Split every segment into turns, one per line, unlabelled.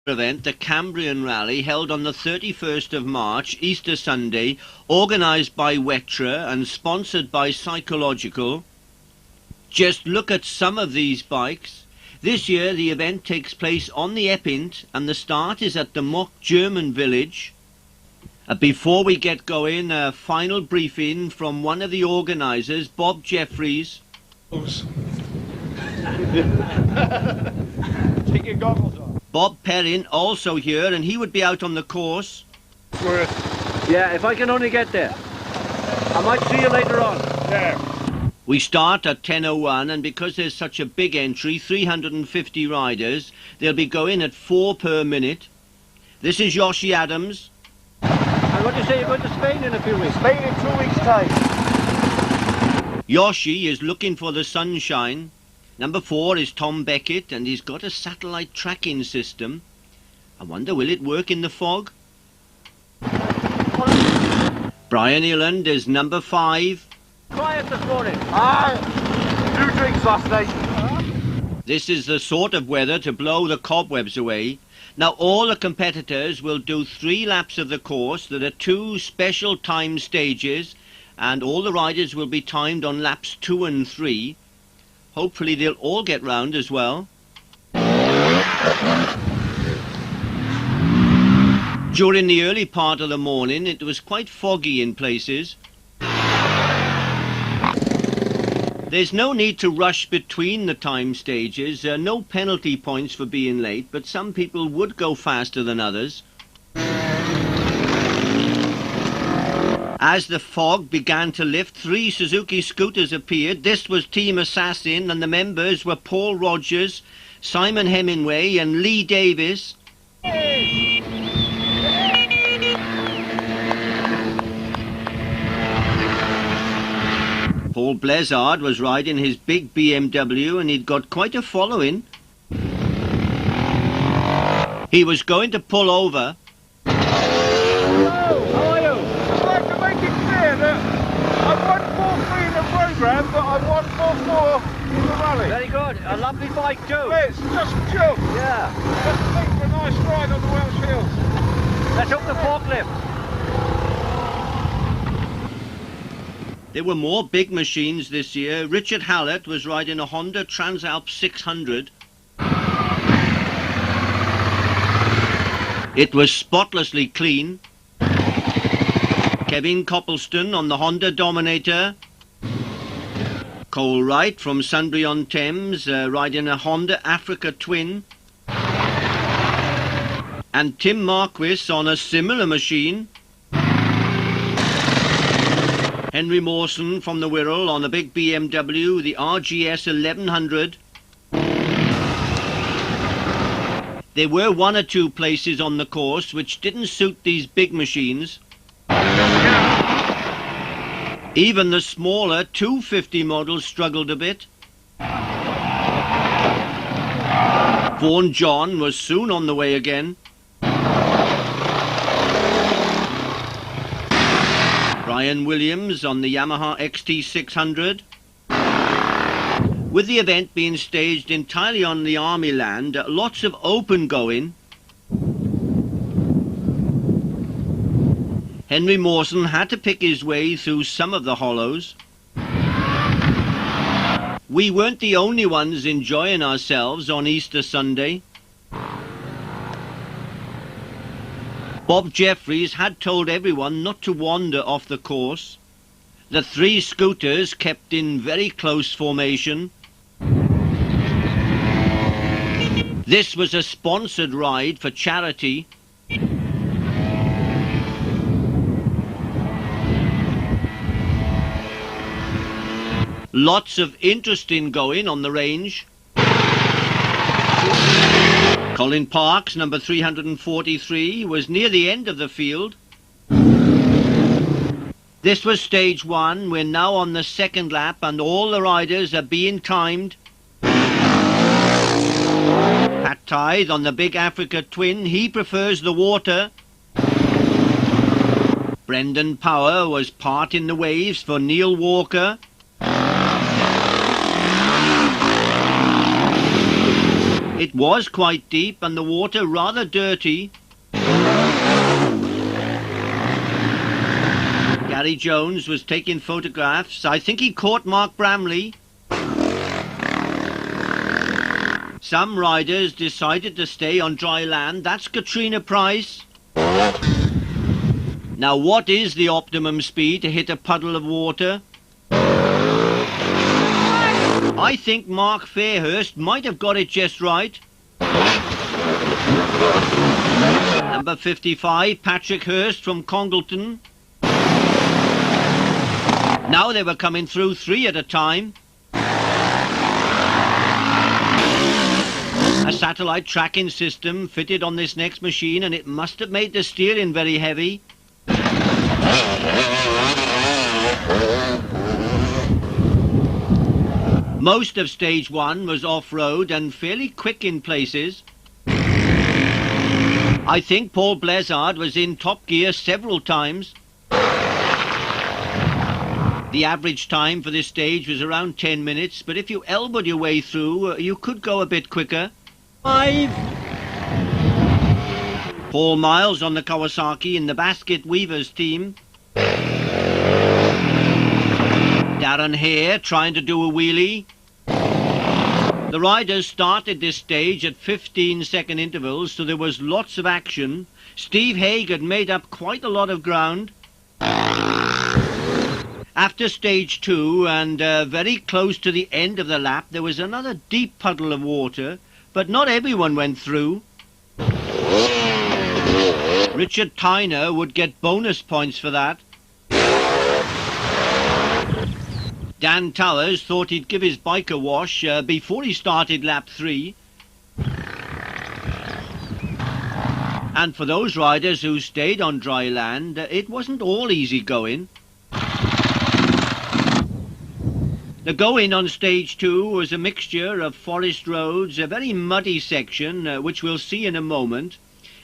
event, the Cambrian Rally, held on the 31st of March, Easter Sunday, organised by Wetra and sponsored by Psychological. Just look at some of these bikes. This year the event takes place on the Eppynt and the start is at the mock German village. Before we get going, a final briefing from one of the organisers, Bob Jeffries.
Take your goggles off.
Bob Perrin also here, and he would be out on the course.
Yeah, if I can only get there. I might see you later on.
Yeah.
We start at 10:01, and because there's such a big entry, 350 riders, they'll be going at 4 per minute. This is Yoshi Adams.
And what do you say, you're going to Spain in a few weeks?
Spain in 2 weeks' time.
Yoshi is looking for the sunshine. Number 4 is Tom Beckett, and he's got a satellite tracking system. I wonder, will it work in the fog? Brian Eland is number 5.
Quiet this morning.
Two drinks last night.
This is the sort of weather to blow the cobwebs away. Now all the competitors will do 3 laps of the course. There are 2 special time stages, and all the riders will be timed on laps 2 and 3. Hopefully they'll all get round as well. During the early part of the morning it was quite foggy in places. There's no need to rush between the time stages. There are no penalty points for being late, but some people would go faster than others. As the fog began to lift, 3 Suzuki scooters appeared. This was Team Assassin, and the members were Paul Rogers, Simon Hemingway and Lee Davis. Paul Blizzard was riding his big BMW, and he'd got quite a following. He was going to pull over.
I won 4-3 in the programme, but I won 4-4 in the rally.
Very good. A lovely bike too.
It's just chill.
Yeah.
Just make for a nice ride on the Welsh hills.
Let's hook the forklift.
There were more big machines this year. Richard Hallett was riding a Honda Transalp 600. It was spotlessly clean. Kevin Copleston on the Honda Dominator. Cole Wright from Sunbury-on-Thames riding a Honda Africa Twin. And Tim Marquis on a similar machine. Henry Mawson from the Wirral on a big BMW, the RGS 1100. There were 1 or 2 places on the course which didn't suit these big machines. Even the smaller 250 models struggled a bit. Vaughan John was soon on the way again. Brian Williams on the Yamaha XT600. With the event being staged entirely on the army land, lots of open going. Henry Mawson had to pick his way through some of the hollows. We weren't the only ones enjoying ourselves on Easter Sunday. Bob Jeffries had told everyone not to wander off the course. The 3 scooters kept in very close formation. This was a sponsored ride for charity. Lots of interesting going on the range. Colin Parks, number 343, was near the end of the field. This was stage 1. We're now on the 2nd lap and all the riders are being timed. Pat Tithe on the big Africa Twin, he prefers the water. Brendan Power was parting the waves for Neil Walker. It was quite deep and the water rather dirty. Gary Jones was taking photographs. I think he caught Mark Bramley. Some riders decided to stay on dry land. That's Katrina Price. Now, what is the optimum speed to hit a puddle of water? I think Mark Fairhurst might have got it just right. Number 55, Patrick Hurst from Congleton. Now they were coming through 3 at a time. A satellite tracking system fitted on this next machine, and it must have made the steering very heavy. Most of stage 1 was off-road and fairly quick in places. I think Paul Blezard was in top gear several times. The average time for this stage was around 10 minutes, but if you elbowed your way through, you could go a bit quicker. 5. Paul Miles on the Kawasaki in the Basket Weavers team. Darren Hare trying to do a wheelie. The riders started this stage at 15-second intervals, so there was lots of action. Steve Haig had made up quite a lot of ground. After stage 2 and very close to the end of the lap, there was another deep puddle of water, but not everyone went through. Richard Tyner would get bonus points for that. Dan Towers thought he'd give his bike a wash before he started lap 3. And for those riders who stayed on dry land, it wasn't all easy going. The going on stage 2 was a mixture of forest roads, a very muddy section, which we'll see in a moment,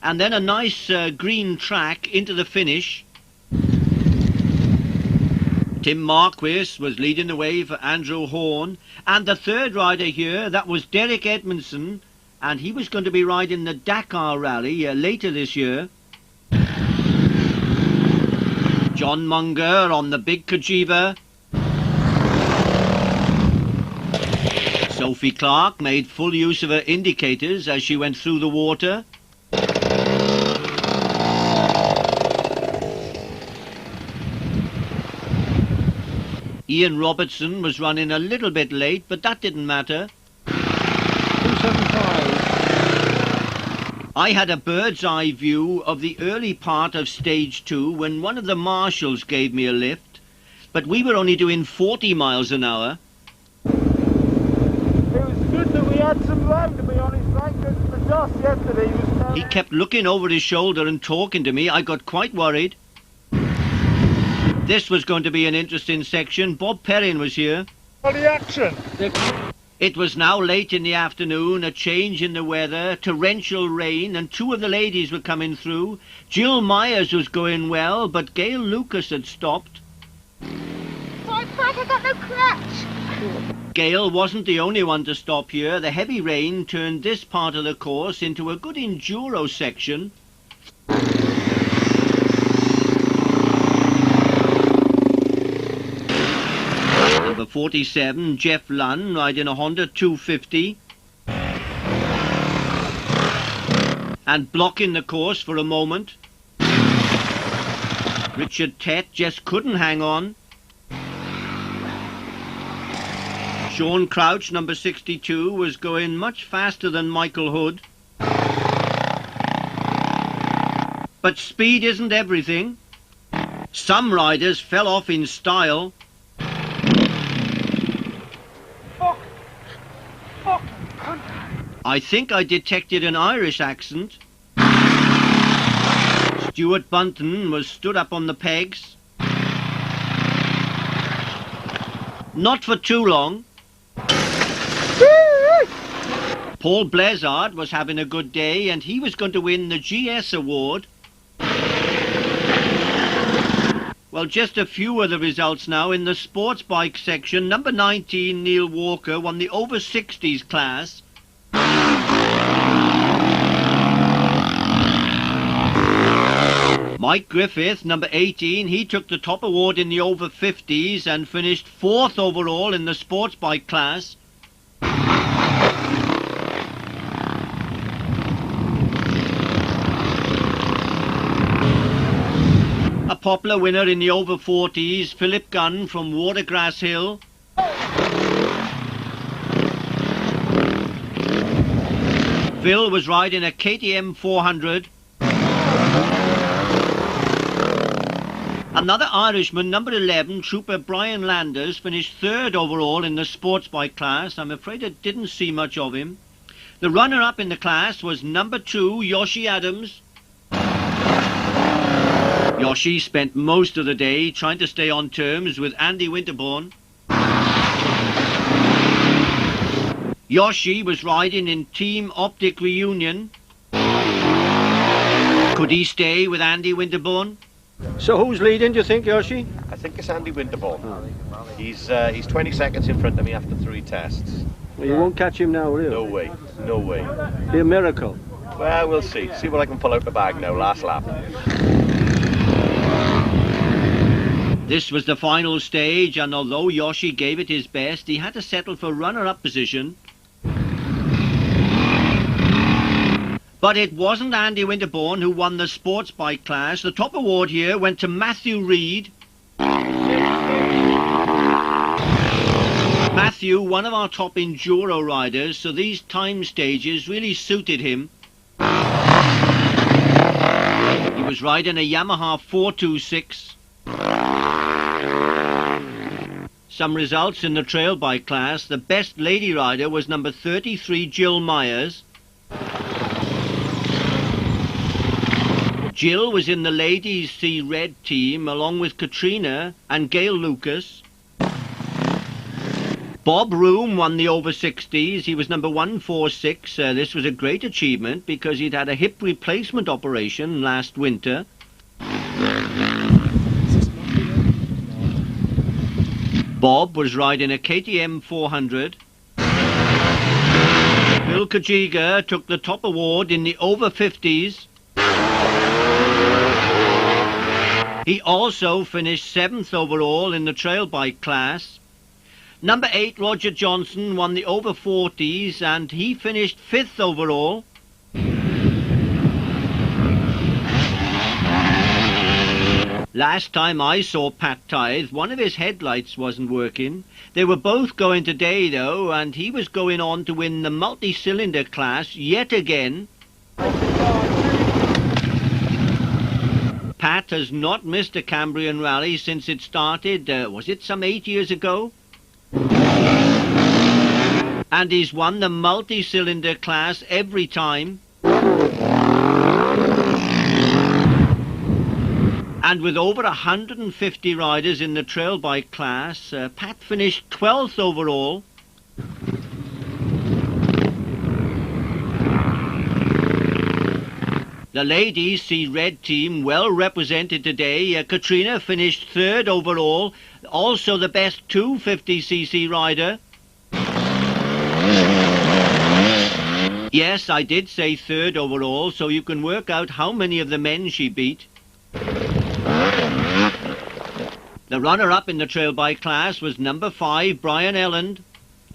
and then a nice green track into the finish. Tim Marquis was leading the way for Andrew Horn, and the third rider here, that was Derek Edmondson, and he was going to be riding the Dakar Rally later this year. John Munger on the big Kajiva. Sophie Clark made full use of her indicators as she went through the water. Ian Robertson was running a little bit late, but that didn't matter.
275.
I had a bird's eye view of the early part of stage 2 when one of the marshals gave me a lift, but we were only doing 40 miles an hour.
It was good that we had some rain, to be honest, mate, because the dust yesterday was...
He kept looking over his shoulder and talking to me. I got quite worried. This was going to be an interesting section. Bob Perrin was here.
For the action.
It was now late in the afternoon, a change in the weather, torrential rain, and 2 of the ladies were coming through. Jill Myers was going well, but Gail Lucas had stopped.
I got no clutch.
Gail wasn't the only one to stop here. The heavy rain turned this part of the course into a good enduro section. Number 47, Jeff Lunn, riding a Honda 250. And blocking the course for a moment. Richard Tett just couldn't hang on. Sean Crouch, number 62, was going much faster than Michael Hood. But speed isn't everything. Some riders fell off in style. I think I detected an Irish accent. Stuart Bunton was stood up on the pegs. Not for too long. Paul Blezard was having a good day and he was going to win the GS award. Well, just a few of the results now. In the sports bike section, number 19, Neil Walker, won the over 60s class. Mike Griffith, number 18, he took the top award in the over 50s and finished 4th overall in the sports bike class. A popular winner in the over 40s, Philip Gunn from Watergrass Hill. Phil was riding a KTM 400. Another Irishman, number 11, Trooper Brian Landers, finished 3rd overall in the sports bike class. I'm afraid I didn't see much of him. The runner-up in the class was number 2, Yoshi Adams. Yoshi spent most of the day trying to stay on terms with Andy Winterbourne. Yoshi was riding in Team Optic Reunion. Could he stay with Andy Winterbourne?
So who's leading, do you think, Yoshi?
I think it's Andy Winterbourne. He's 20 seconds in front of me after 3 tests.
Well, you won't catch him now, will you?
No way, no way.
Be a miracle.
Well, we'll see. See what I can pull out the bag now, last lap.
This was the final stage, and although Yoshi gave it his best, he had to settle for runner-up position. But it wasn't Andy Winterbourne who won the sports bike class. The top award here went to Matthew Reed. Matthew, one of our top enduro riders, so these time stages really suited him. He was riding a Yamaha 426. Some results in the trail bike class. The best lady rider was number 33, Jill Myers. Jill was in the Ladies C Red team along with Katrina and Gail Lucas. Bob Room won the over 60s. He was number 146. This was a great achievement because he'd had a hip replacement operation last winter. Bob was riding a KTM 400. Bill Kajiga took the top award in the over 50s. He also finished 7th overall in the trail bike class. Number 8, Roger Johnson, won the over 40s and he finished 5th overall. Last time I saw Pat Tithe, one of his headlights wasn't working. They were both going today though, and he was going on to win the multi-cylinder class yet again. Pat has not missed a Cambrian Rally since it started, was it some 8 years ago? And he's won the multi-cylinder class every time. And with over 150 riders in the trail bike class, Pat finished 12th overall. The Ladies C Red team well represented today. Katrina finished 3rd overall, also the best 250cc rider. Yes, I did say 3rd overall, so you can work out how many of the men she beat. The runner-up in the trail bike class was number 5, Brian Elland.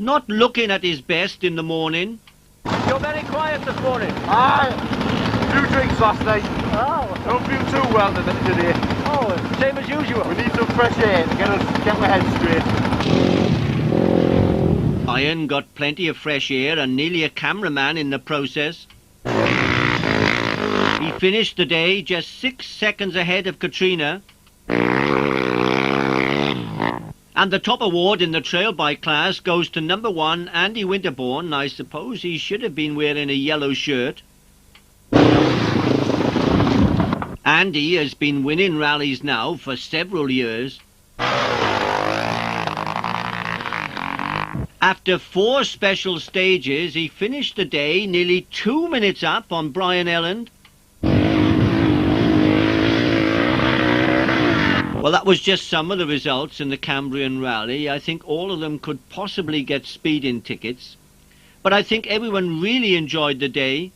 Not looking at his best in the morning.
You're very quiet this morning.
Few drinks last night.
Oh.
Don't feel too well today.
Oh, same as usual.
We need some fresh air to get my head straight.
Iron got plenty of fresh air and nearly a cameraman in the process. He finished the day just 6 seconds ahead of Katrina. And the top award in the trail bike class goes to number 1, Andy Winterbourne. I suppose he should have been wearing a yellow shirt. Andy has been winning rallies now for several years. After 4 special stages, he finished the day nearly 2 minutes up on Brian Elland. Well, that was just some of the results in the Cambrian Rally. I think all of them could possibly get speeding tickets. But I think everyone really enjoyed the day.